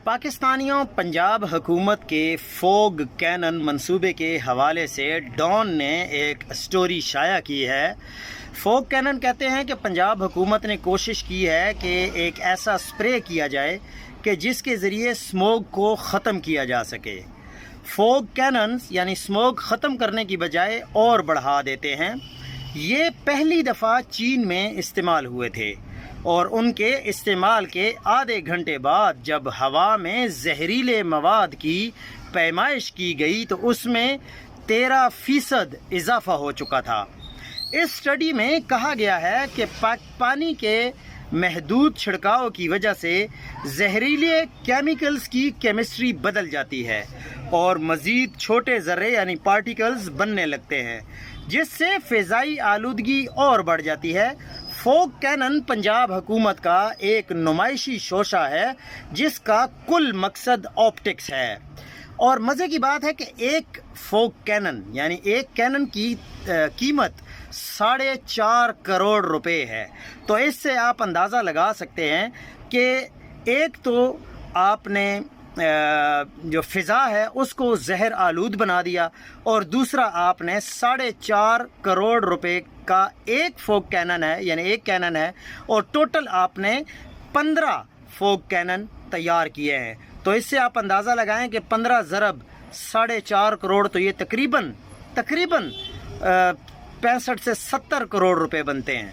پاکستانیوں پنجاب حکومت کے فوگ کینن منصوبے کے حوالے سے ڈان نے ایک سٹوری شائع کی ہے۔ فوگ کینن کہتے ہیں کہ پنجاب حکومت نے کوشش کی ہے کہ ایک ایسا سپرے کیا جائے کہ جس کے ذریعے سموگ کو ختم کیا جا سکے۔ فوگ کیننز یعنی سموگ ختم کرنے کی بجائے اور بڑھا دیتے ہیں۔ یہ پہلی دفعہ چین میں استعمال ہوئے تھے اور ان کے استعمال کے آدھے گھنٹے بعد جب ہوا میں زہریلے مواد کی پیمائش کی گئی تو اس میں 13% اضافہ ہو چکا تھا۔ اس سٹڈی میں کہا گیا ہے کہ پانی کے محدود چھڑکاؤ کی وجہ سے زہریلے کیمیکلز کی کیمسٹری بدل جاتی ہے اور مزید چھوٹے ذرے یعنی پارٹیکلز بننے لگتے ہیں، جس سے فضائی آلودگی اور بڑھ جاتی ہے۔ فوگ کینن پنجاب حکومت کا ایک نمائشی شوشہ ہے جس کا کل مقصد آپٹکس ہے، اور مزے کی بات ہے کہ ایک فوگ کینن یعنی ایک کینن کی قیمت 4.5 کروڑ روپے ہے۔ تو اس سے آپ اندازہ لگا سکتے ہیں کہ ایک تو آپ نے جو فضا ہے اس کو زہر آلود بنا دیا، اور دوسرا آپ نے 4.5 کروڑ روپے کا ایک فوگ کینن ہے یعنی ایک کینن ہے، اور ٹوٹل آپ نے 15 فوگ کینن تیار کیے ہیں۔ تو اس سے آپ اندازہ لگائیں کہ 15 ضرب 4.5 کروڑ تو یہ تقریباً 65 سے 70 کروڑ روپے بنتے ہیں۔